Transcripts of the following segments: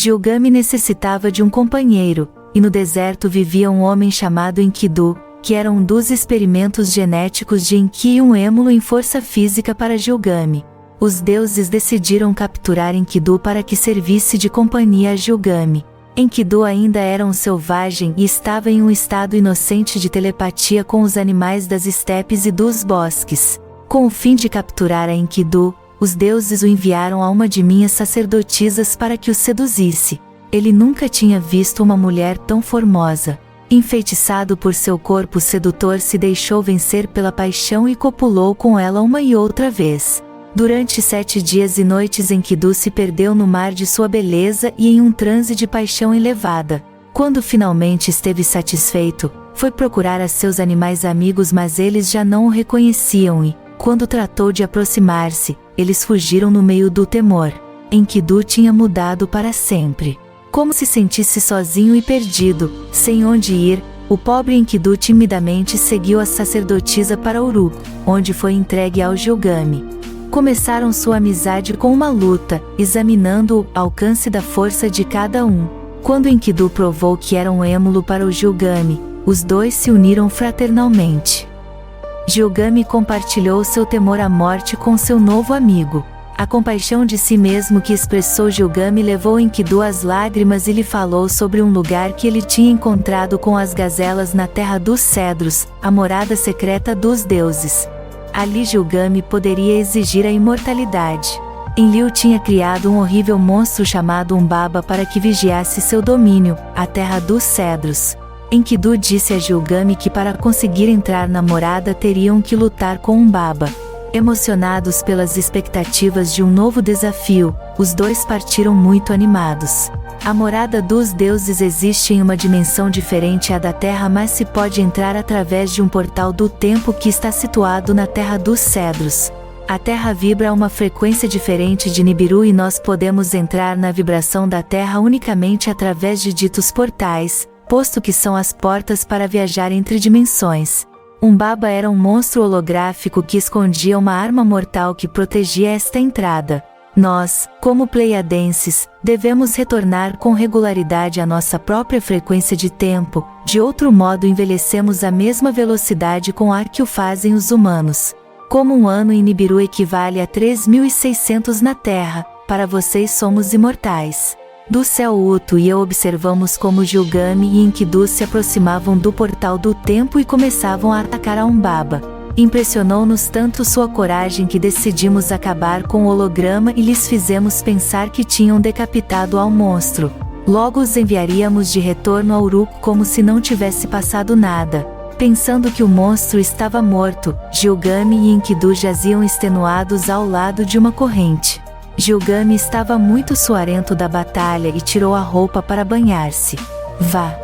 Gilgame necessitava de um companheiro, e no deserto vivia um homem chamado Enkidu, que era um dos experimentos genéticos de Enki e um émulo em força física para Gilgame. Os deuses decidiram capturar Enkidu para que servisse de companhia a Gilgame. Enkidu ainda era um selvagem e estava em um estado inocente de telepatia com os animais das estepes e dos bosques. Com o fim de capturar a Enkidu, os deuses o enviaram a uma de minhas sacerdotisas para que o seduzisse. Ele nunca tinha visto uma mulher tão formosa. Enfeitiçado por seu corpo sedutor, se deixou vencer pela paixão e copulou com ela uma e outra vez. Durante 7 dias e noites Enkidu se perdeu no mar de sua beleza e em um transe de paixão elevada. Quando finalmente esteve satisfeito, foi procurar a seus animais amigos, mas eles já não o reconheciam e, quando tratou de aproximar-se, eles fugiram no meio do temor. Enkidu tinha mudado para sempre. Como se sentisse sozinho e perdido, sem onde ir, o pobre Enkidu timidamente seguiu a sacerdotisa para Uruk, onde foi entregue ao Gilgame. Começaram sua amizade com uma luta, examinando o alcance da força de cada um. Quando Enkidu provou que era um émulo para o Gilgame, os dois se uniram fraternalmente. Gilgame compartilhou seu temor à morte com seu novo amigo. A compaixão de si mesmo que expressou Gilgame levou Enkidu às lágrimas e lhe falou sobre um lugar que ele tinha encontrado com as gazelas na Terra dos Cedros, a morada secreta dos deuses. Ali Gilgame poderia exigir a imortalidade. Enlil tinha criado um horrível monstro chamado Umbaba para que vigiasse seu domínio, a Terra dos Cedros. Enkidu disse a Gilgame que para conseguir entrar na morada teriam que lutar com Umbaba. Emocionados pelas expectativas de um novo desafio, os dois partiram muito animados. A morada dos deuses existe em uma dimensão diferente à da Terra, mas se pode entrar através de um portal do tempo que está situado na Terra dos Cedros. A Terra vibra a uma frequência diferente de Nibiru e nós podemos entrar na vibração da Terra unicamente através de ditos portais, posto que são as portas para viajar entre dimensões. Umbaba era um monstro holográfico que escondia uma arma mortal que protegia esta entrada. Nós, como pleiadenses, devemos retornar com regularidade à nossa própria frequência de tempo, de outro modo envelhecemos à mesma velocidade com a que o fazem os humanos. Como um ano em Nibiru equivale a 3.600 na Terra, para vocês somos imortais. Do céu Utu e eu observamos como Gilgame e Enkidu se aproximavam do portal do tempo e começavam a atacar a Umbaba. Impressionou-nos tanto sua coragem que decidimos acabar com o holograma e lhes fizemos pensar que tinham decapitado ao monstro. Logo os enviaríamos de retorno a Uruk como se não tivesse passado nada. Pensando que o monstro estava morto, Gilgame e Enkidu jaziam extenuados ao lado de uma corrente. Gilgame estava muito suarento da batalha e tirou a roupa para banhar-se. Vá!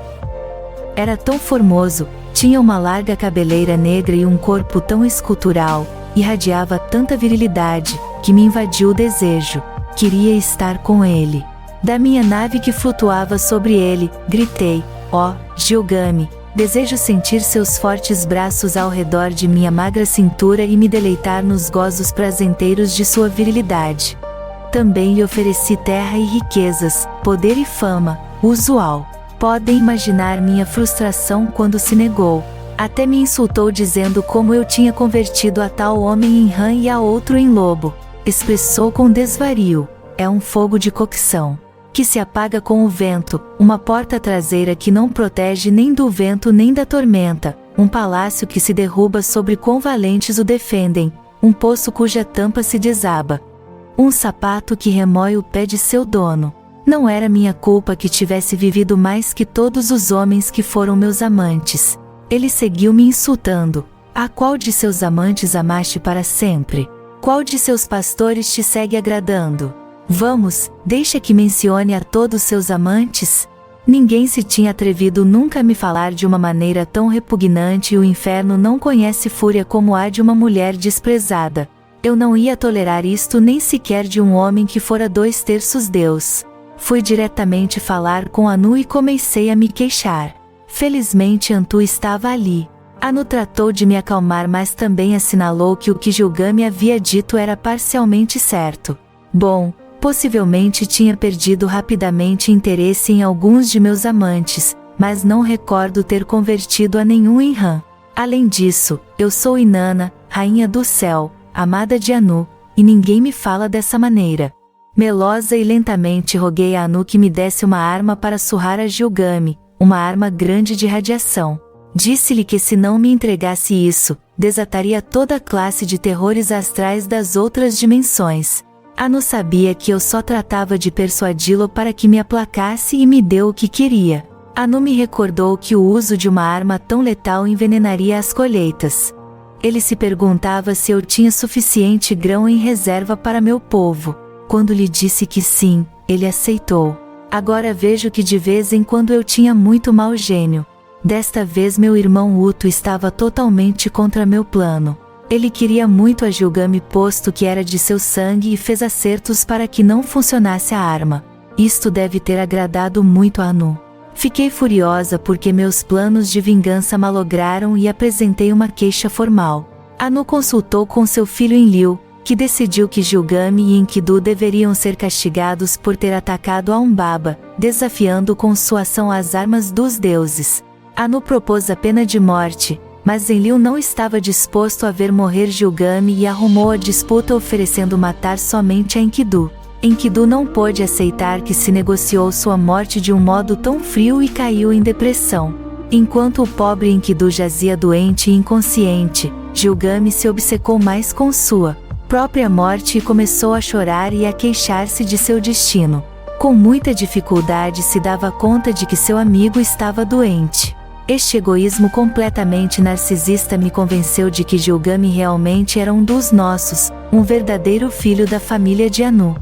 Era tão formoso, tinha uma larga cabeleira negra e um corpo tão escultural, irradiava tanta virilidade, que me invadiu o desejo. Queria estar com ele. Da minha nave que flutuava sobre ele, gritei: ó, Gilgame! Desejo sentir seus fortes braços ao redor de minha magra cintura e me deleitar nos gozos prazenteiros de sua virilidade. Também lhe ofereci terra e riquezas, poder e fama, usual. Podem imaginar minha frustração quando se negou. Até me insultou dizendo como eu tinha convertido a tal homem em rã e a outro em lobo. Expressou com desvario: é um fogo de cocção, que se apaga com o vento, uma porta traseira que não protege nem do vento nem da tormenta, um palácio que se derruba sobre quão valentes o defendem, um poço cuja tampa se desaba. Um sapato que remói o pé de seu dono. Não era minha culpa que tivesse vivido mais que todos os homens que foram meus amantes. Ele seguiu me insultando. A qual de seus amantes amaste para sempre? Qual de seus pastores te segue agradando? Vamos, deixa que mencione a todos seus amantes. Ninguém se tinha atrevido nunca a me falar de uma maneira tão repugnante e o inferno não conhece fúria como a de uma mulher desprezada. Eu não ia tolerar isto nem sequer de um homem que fora 2/3 Deus. Fui diretamente falar com Anu e comecei a me queixar. Felizmente Antu estava ali. Anu tratou de me acalmar, mas também assinalou que o que Gilgame havia dito era parcialmente certo. Bom, Possivelmente tinha perdido rapidamente interesse em alguns de meus amantes, mas não recordo ter convertido a nenhum em Ram. Além disso, eu sou Inanna, rainha do céu, amada de Anu, e ninguém me fala dessa maneira. Melosa e lentamente roguei a Anu que me desse uma arma para surrar a Gilgame, uma arma grande de radiação. Disse-lhe que se não me entregasse isso, desataria toda a classe de terrores astrais das outras dimensões. Anu sabia que eu só tratava de persuadi-lo para que me aplacasse e me deu o que queria. Anu me recordou que o uso de uma arma tão letal envenenaria as colheitas. Ele se perguntava se eu tinha suficiente grão em reserva para meu povo. Quando lhe disse que sim, ele aceitou. Agora vejo que de vez em quando eu tinha muito mau gênio. Desta vez meu irmão Utu estava totalmente contra meu plano. Ele queria muito a Gilgame posto que era de seu sangue e fez acertos para que não funcionasse a arma. Isto deve ter agradado muito a Anu. Fiquei furiosa porque meus planos de vingança malograram e apresentei uma queixa formal. Anu consultou com seu filho Enlil, que decidiu que Gilgame e Enkidu deveriam ser castigados por ter atacado a Umbaba, desafiando com sua ação as armas dos deuses. Anu propôs a pena de morte, mas Enlil não estava disposto a ver morrer Gilgame e arrumou a disputa oferecendo matar somente a Enkidu. Enkidu não pôde aceitar que se negociou sua morte de um modo tão frio e caiu em depressão. Enquanto o pobre Enkidu jazia doente e inconsciente, Gilgame se obcecou mais com sua própria morte e começou a chorar e a queixar-se de seu destino. Com muita dificuldade se dava conta de que seu amigo estava doente. Este egoísmo completamente narcisista me convenceu de que Gilgame realmente era um dos nossos, um verdadeiro filho da família de Anu.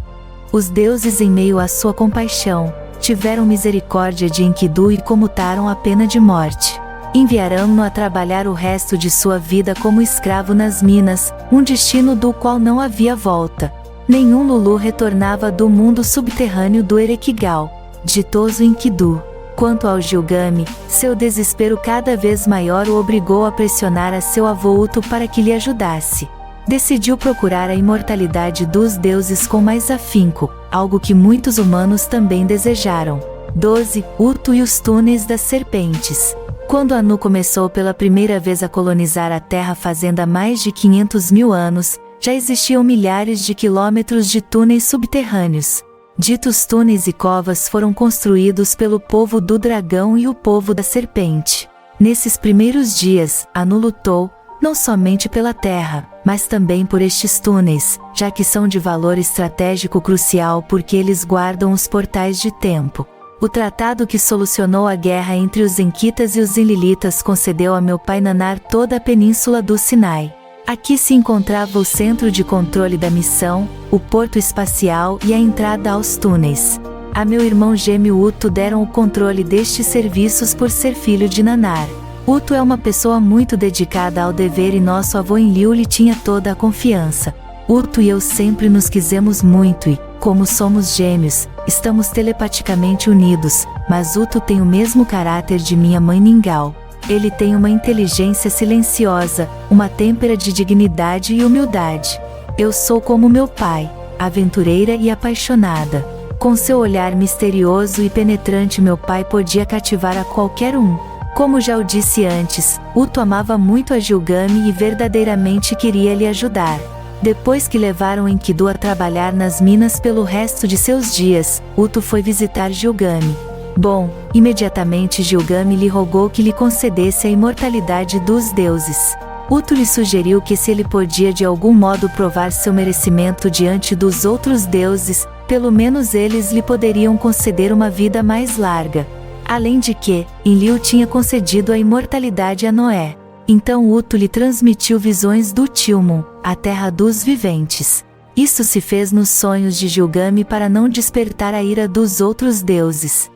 Os deuses, em meio à sua compaixão, tiveram misericórdia de Enkidu e comutaram a pena de morte. Enviaram-no a trabalhar o resto de sua vida como escravo nas minas, um destino do qual não havia volta. Nenhum Lulu retornava do mundo subterrâneo do Erequigal, ditoso Enkidu. Quanto ao Gilgame, seu desespero cada vez maior o obrigou a pressionar a seu avô Utu para que lhe ajudasse. Decidiu procurar a imortalidade dos deuses com mais afinco, algo que muitos humanos também desejaram. 12. Utu e os túneis das serpentes. Quando Anu começou pela primeira vez a colonizar a Terra fazendo há mais de 500 mil anos, já existiam milhares de quilômetros de túneis subterrâneos. Ditos túneis e covas foram construídos pelo povo do dragão e o povo da serpente. Nesses primeiros dias, Anu lutou, não somente pela terra, mas também por estes túneis, já que são de valor estratégico crucial porque eles guardam os portais de tempo. O tratado que solucionou a guerra entre os Enkitas e os Enlilitas concedeu a meu pai Nanar toda a península do Sinai. Aqui se encontrava o centro de controle da missão, o porto espacial e a entrada aos túneis. A meu irmão gêmeo Utu deram o controle destes serviços por ser filho de Nanar. Utu é uma pessoa muito dedicada ao dever e nosso avô Enlil lhe tinha toda a confiança. Utu e eu sempre nos quisemos muito e, como somos gêmeos, estamos telepaticamente unidos, mas Utu tem o mesmo caráter de minha mãe Ningal. Ele tem uma inteligência silenciosa, uma têmpera de dignidade e humildade. Eu sou como meu pai, aventureira e apaixonada. Com seu olhar misterioso e penetrante meu pai podia cativar a qualquer um. Como já o disse antes, Utu amava muito a Gilgame e verdadeiramente queria lhe ajudar. Depois que levaram Enkidu a trabalhar nas minas pelo resto de seus dias, Utu foi visitar Gilgame. Bom, imediatamente Gilgame lhe rogou que lhe concedesse a imortalidade dos deuses. Utu lhe sugeriu que se ele podia de algum modo provar seu merecimento diante dos outros deuses, pelo menos eles lhe poderiam conceder uma vida mais larga. Além de que, Enlil tinha concedido a imortalidade a Noé. Então Utu lhe transmitiu visões do Tilmun, a terra dos viventes. Isso se fez nos sonhos de Gilgame para não despertar a ira dos outros deuses.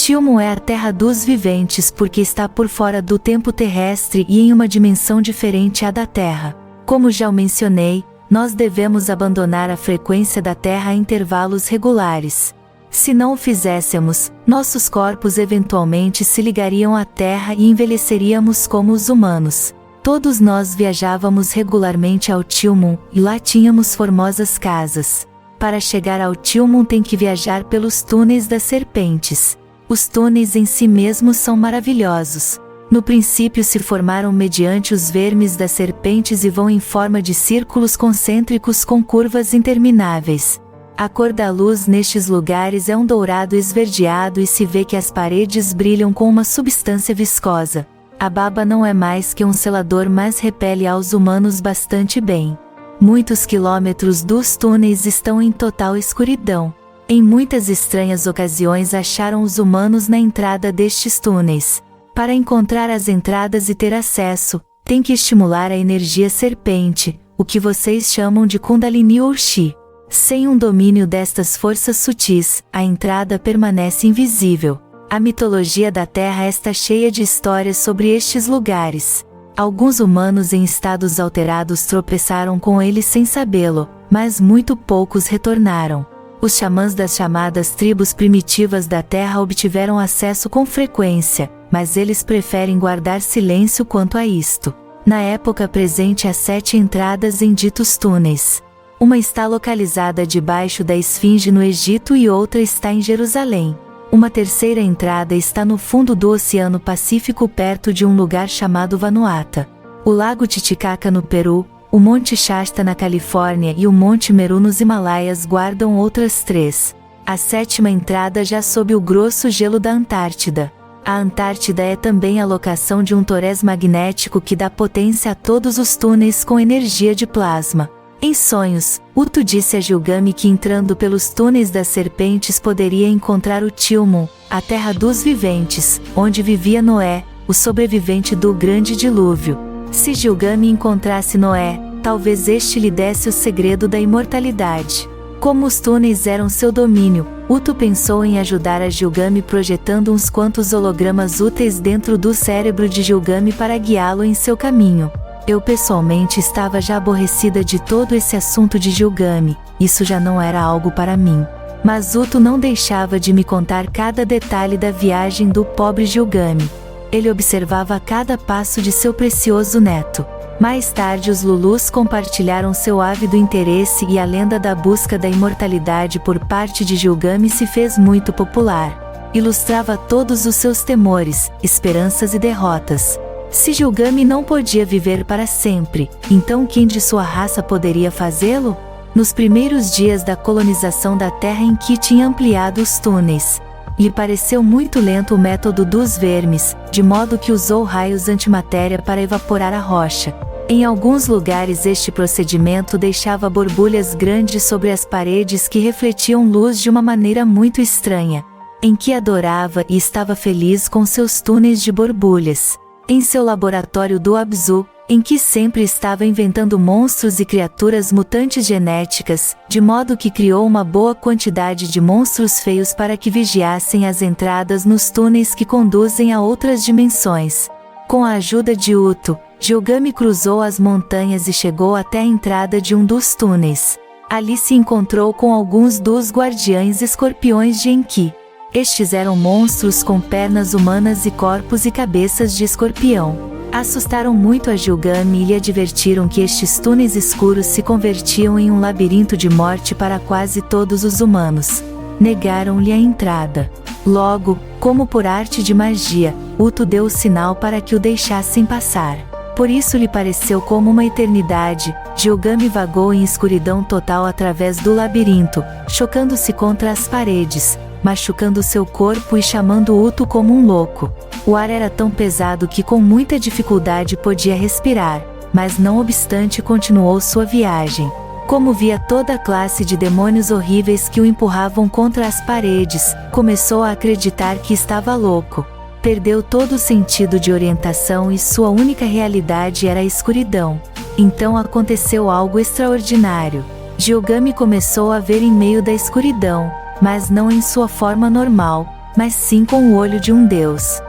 Tilmun é a terra dos viventes porque está por fora do tempo terrestre e em uma dimensão diferente à da Terra. Como já o mencionei, nós devemos abandonar a frequência da Terra a intervalos regulares. Se não o fizéssemos, nossos corpos eventualmente se ligariam à Terra e envelheceríamos como os humanos. Todos nós viajávamos regularmente ao Tilmun e lá tínhamos formosas casas. Para chegar ao Tilmon tem que viajar pelos túneis das serpentes. Os túneis em si mesmos são maravilhosos. No princípio se formaram mediante os vermes das serpentes e vão em forma de círculos concêntricos com curvas intermináveis. A cor da luz nestes lugares é um dourado esverdeado e se vê que as paredes brilham com uma substância viscosa. A baba não é mais que um selador, mas repele aos humanos bastante bem. Muitos quilômetros dos túneis estão em total escuridão. Em muitas estranhas ocasiões acharam os humanos na entrada destes túneis. Para encontrar as entradas e ter acesso, tem que estimular a energia serpente, o que vocês chamam de Kundalini ou Chi. Sem um domínio destas forças sutis, a entrada permanece invisível. A mitologia da Terra está cheia de histórias sobre estes lugares. Alguns humanos em estados alterados tropeçaram com eles sem sabê-lo, mas muito poucos retornaram. Os xamãs das chamadas tribos primitivas da Terra obtiveram acesso com frequência, mas eles preferem guardar silêncio quanto a isto. Na época presente há 7 entradas em ditos túneis. Uma está localizada debaixo da Esfinge no Egito e outra está em Jerusalém. Uma terceira entrada está no fundo do Oceano Pacífico perto de um lugar chamado Vanuatu. O Lago Titicaca no Peru, o Monte Shasta na Califórnia e o Monte Meru nos Himalaias guardam outras 3. A 7ª entrada já sob o grosso gelo da Antártida. A Antártida é também a locação de um torés magnético que dá potência a todos os túneis com energia de plasma. Em sonhos, Utu disse a Gilgame que entrando pelos túneis das serpentes poderia encontrar o Tilmon, a terra dos viventes, onde vivia Noé, o sobrevivente do grande dilúvio. Se Gilgame encontrasse Noé, talvez este lhe desse o segredo da imortalidade. Como os túneis eram seu domínio, Utu pensou em ajudar a Gilgame projetando uns quantos hologramas úteis dentro do cérebro de Gilgame para guiá-lo em seu caminho. Eu pessoalmente estava já aborrecida de todo esse assunto de Gilgame, isso já não era algo para mim. Mas Utu não deixava de me contar cada detalhe da viagem do pobre Gilgame. Ele observava cada passo de seu precioso neto. Mais tarde os Lulus compartilharam seu ávido interesse e a lenda da busca da imortalidade por parte de Gilgame se fez muito popular. Ilustrava todos os seus temores, esperanças e derrotas. Se Gilgame não podia viver para sempre, então quem de sua raça poderia fazê-lo? Nos primeiros dias da colonização da Terra em que tinha ampliado os túneis, lhe pareceu muito lento o método dos vermes, de modo que usou raios antimatéria para evaporar a rocha. Em alguns lugares este procedimento deixava borbulhas grandes sobre as paredes que refletiam luz de uma maneira muito estranha, em que adorava e estava feliz com seus túneis de borbulhas. Em seu laboratório do Abzu, em que sempre estava inventando monstros e criaturas mutantes genéticas, de modo que criou uma boa quantidade de monstros feios para que vigiassem as entradas nos túneis que conduzem a outras dimensões. Com a ajuda de Utu, Gilgame cruzou as montanhas e chegou até a entrada de um dos túneis. Ali se encontrou com alguns dos guardiães escorpiões de Enki. Estes eram monstros com pernas humanas e corpos e cabeças de escorpião. Assustaram muito a Gilgame e lhe advertiram que estes túneis escuros se convertiam em um labirinto de morte para quase todos os humanos. Negaram-lhe a entrada. Logo, como por arte de magia, Utu deu o sinal para que o deixassem passar. Por isso lhe pareceu como uma eternidade. Gilgame vagou em escuridão total através do labirinto, chocando-se contra as paredes, machucando seu corpo e chamando Utu como um louco. O ar era tão pesado que com muita dificuldade podia respirar, mas não obstante continuou sua viagem. Como via toda a classe de demônios horríveis que o empurravam contra as paredes, começou a acreditar que estava louco. Perdeu todo o sentido de orientação e sua única realidade era a escuridão. Então aconteceu algo extraordinário. Gilgame começou a ver em meio da escuridão, mas não em sua forma normal, mas sim com o olho de um deus.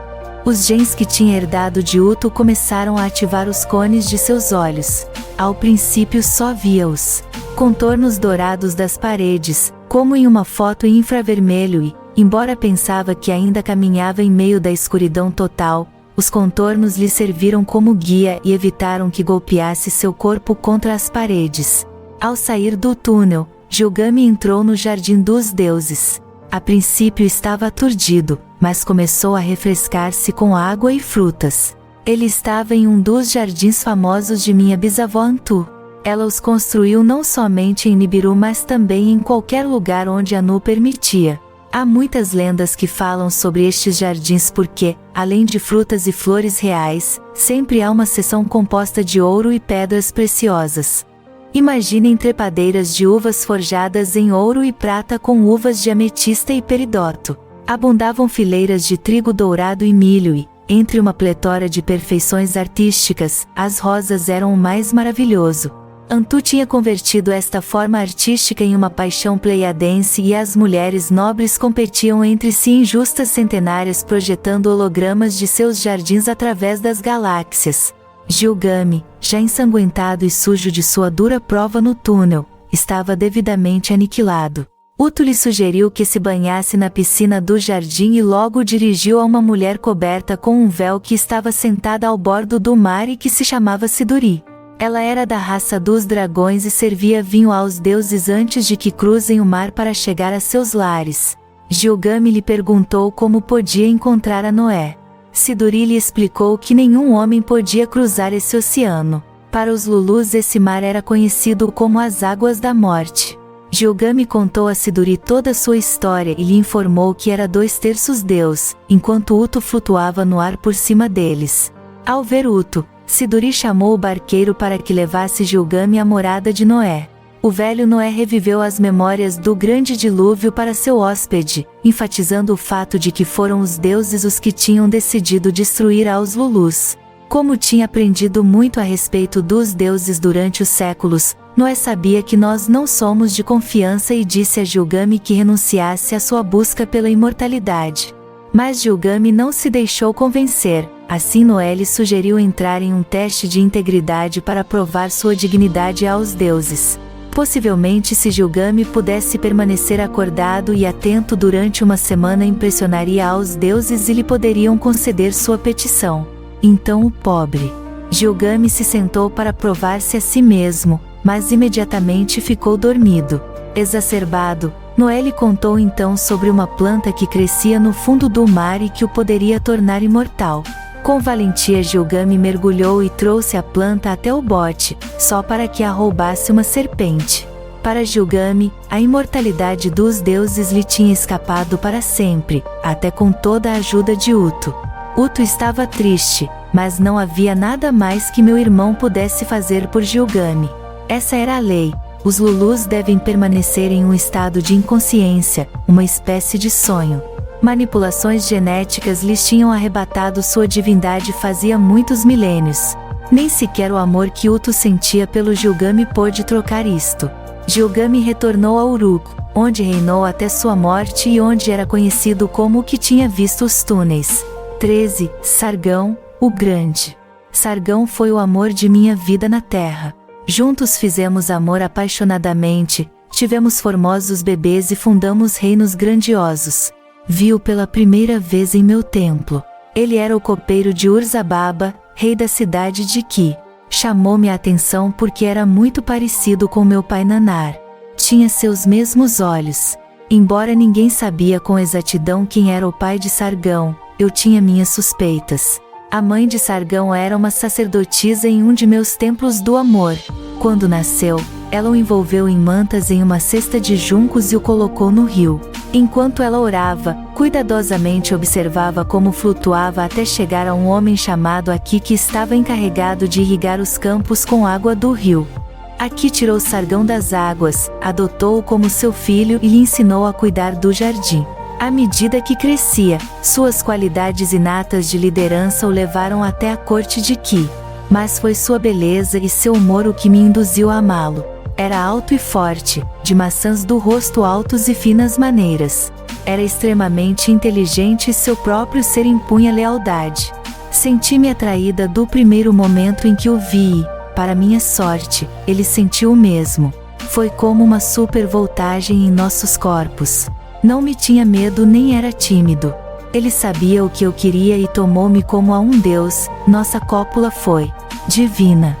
Os genes que tinha herdado de Utu começaram a ativar os cones de seus olhos. Ao princípio só via os contornos dourados das paredes, como em uma foto em infravermelho e, embora pensava que ainda caminhava em meio da escuridão total, os contornos lhe serviram como guia e evitaram que golpeasse seu corpo contra as paredes. Ao sair do túnel, Gilgame entrou no jardim dos deuses. A princípio estava aturdido, mas começou a refrescar-se com água e frutas. Ele estava em um dos jardins famosos de minha bisavó Antu. Ela os construiu não somente em Nibiru, mas também em qualquer lugar onde Anu permitia. Há muitas lendas que falam sobre estes jardins porque, além de frutas e flores reais, sempre há uma seção composta de ouro e pedras preciosas. Imaginem trepadeiras de uvas forjadas em ouro e prata com uvas de ametista e peridóto. Abundavam fileiras de trigo dourado e milho e, entre uma pletora de perfeições artísticas, as rosas eram o mais maravilhoso. Antu tinha convertido esta forma artística em uma paixão pleiadense e as mulheres nobres competiam entre si em justas centenárias projetando hologramas de seus jardins através das galáxias. Gilgame, já ensanguentado e sujo de sua dura prova no túnel, estava devidamente aniquilado. Utu lhe sugeriu que se banhasse na piscina do jardim e logo dirigiu a uma mulher coberta com um véu que estava sentada ao bordo do mar e que se chamava Siduri. Ela era da raça dos dragões e servia vinho aos deuses antes de que cruzem o mar para chegar a seus lares. Gilgame lhe perguntou como podia encontrar a Noé. Siduri lhe explicou que nenhum homem podia cruzar esse oceano. Para os Lulus esse mar era conhecido como as Águas da Morte. Gilgame contou a Siduri toda a sua história e lhe informou que era 2/3 Deus, enquanto Utu flutuava no ar por cima deles. Ao ver Utu, Siduri chamou o barqueiro para que levasse Gilgame à morada de Noé. O velho Noé reviveu as memórias do grande dilúvio para seu hóspede, enfatizando o fato de que foram os deuses os que tinham decidido destruir aos Lulus. Como tinha aprendido muito a respeito dos deuses durante os séculos, Noé sabia que nós não somos de confiança e disse a Gilgame que renunciasse à sua busca pela imortalidade. Mas Gilgame não se deixou convencer. Assim Noé lhe sugeriu entrar em um teste de integridade para provar sua dignidade aos deuses. Possivelmente se Gilgame pudesse permanecer acordado e atento durante uma semana impressionaria aos deuses e lhe poderiam conceder sua petição. Então o pobre Gilgame se sentou para provar-se a si mesmo, mas imediatamente ficou dormido. Exacerbado, Noé lhe contou então sobre uma planta que crescia no fundo do mar e que o poderia tornar imortal. Com valentia Gilgame mergulhou e trouxe a planta até o bote, só para que a roubasse uma serpente. Para Gilgame, a imortalidade dos deuses lhe tinha escapado para sempre, até com toda a ajuda de Utu. Utu estava triste, mas não havia nada mais que meu irmão pudesse fazer por Gilgame. Essa era a lei. Os Lulus devem permanecer em um estado de inconsciência, uma espécie de sonho. Manipulações genéticas lhes tinham arrebatado sua divindade fazia muitos milênios. Nem sequer o amor que Utu sentia pelo Gilgame pôde trocar isto. Gilgame retornou a Uruk, onde reinou até sua morte e onde era conhecido como o que tinha visto os túneis. 13. Sargão, o Grande. Sargão foi o amor de minha vida na terra. Juntos fizemos amor apaixonadamente, tivemos formosos bebês e fundamos reinos grandiosos. Vi-o pela primeira vez em meu templo. Ele era o copeiro de Urzababa, rei da cidade de Ki. Chamou-me a atenção porque era muito parecido com meu pai Nanar. Tinha seus mesmos olhos. Embora ninguém sabia com exatidão quem era o pai de Sargão, eu tinha minhas suspeitas. A mãe de Sargão era uma sacerdotisa em um de meus templos do amor. Quando nasceu, ela o envolveu em mantas em uma cesta de juncos e o colocou no rio. Enquanto ela orava, cuidadosamente observava como flutuava até chegar a um homem chamado Aki que estava encarregado de irrigar os campos com água do rio. Aki tirou Sargão das águas, adotou-o como seu filho e lhe ensinou a cuidar do jardim. À medida que crescia, suas qualidades inatas de liderança o levaram até a corte de Ki. Mas foi sua beleza e seu humor o que me induziu a amá-lo. Era alto e forte, de maçãs do rosto altos e finas maneiras. Era extremamente inteligente e seu próprio ser impunha lealdade. Senti-me atraída do primeiro momento em que o vi e, para minha sorte, ele sentiu o mesmo. Foi como uma supervoltagem em nossos corpos. Não me tinha medo nem era tímido. Ele sabia o que eu queria e tomou-me como a um deus. Nossa cópula foi divina.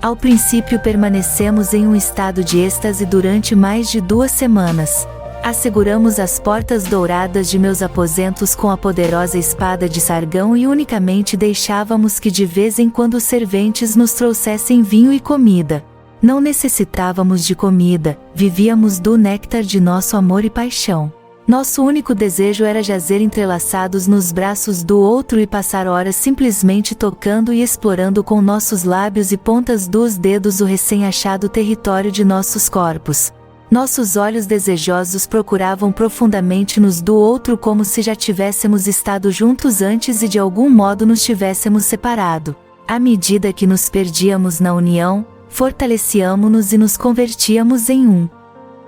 Ao princípio permanecemos em um estado de êxtase durante mais de 2 semanas. Asseguramos as portas douradas de meus aposentos com a poderosa espada de Sargão e unicamente deixávamos que de vez em quando os serventes nos trouxessem vinho e comida. Não necessitávamos de comida, vivíamos do néctar de nosso amor e paixão. Nosso único desejo era jazer entrelaçados nos braços do outro e passar horas simplesmente tocando e explorando com nossos lábios e pontas dos dedos o recém-achado território de nossos corpos. Nossos olhos desejosos procuravam profundamente nos do outro como se já tivéssemos estado juntos antes e de algum modo nos tivéssemos separado. À medida que nos perdíamos na união, fortalecíamo-nos e nos convertíamos em um.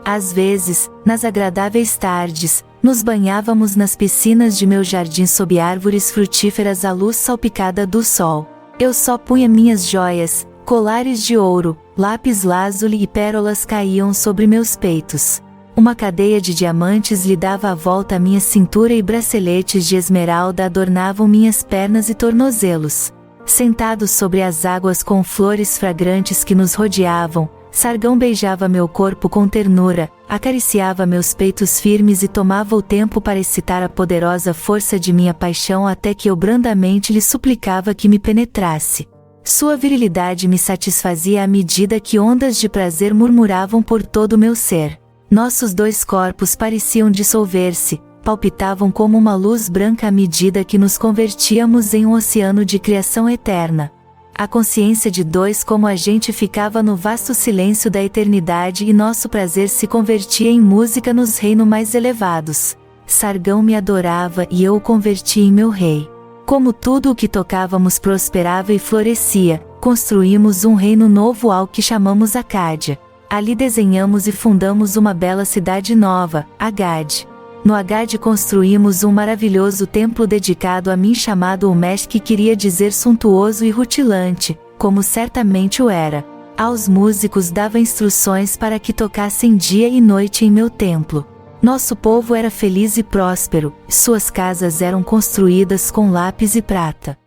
Às vezes, nas agradáveis tardes, nos banhávamos nas piscinas de meu jardim sob árvores frutíferas à luz salpicada do sol. Eu só punha minhas joias, colares de ouro, lápis-lazuli e pérolas caíam sobre meus peitos. Uma cadeia de diamantes lhe dava a volta à minha cintura e braceletes de esmeralda adornavam minhas pernas e tornozelos. Sentados sobre as águas com flores fragrantes que nos rodeavam, Sargão beijava meu corpo com ternura, acariciava meus peitos firmes e tomava o tempo para excitar a poderosa força de minha paixão até que eu brandamente lhe suplicava que me penetrasse. Sua virilidade me satisfazia à medida que ondas de prazer murmuravam por todo o meu ser. Nossos 2 corpos pareciam dissolver-se, palpitavam como uma luz branca à medida que nos convertíamos em um oceano de criação eterna. A consciência de 2 como a gente ficava no vasto silêncio da eternidade e nosso prazer se convertia em música nos reinos mais elevados. Sargão me adorava e eu o converti em meu rei. Como tudo o que tocávamos prosperava e florescia, construímos um reino novo ao que chamamos Acádia. Ali desenhamos e fundamos uma bela cidade nova, Agade. No Agade construímos um maravilhoso templo dedicado a mim chamado Umesh, que queria dizer suntuoso e rutilante, como certamente o era. Aos músicos dava instruções para que tocassem dia e noite em meu templo. Nosso povo era feliz e próspero, suas casas eram construídas com lápis e prata.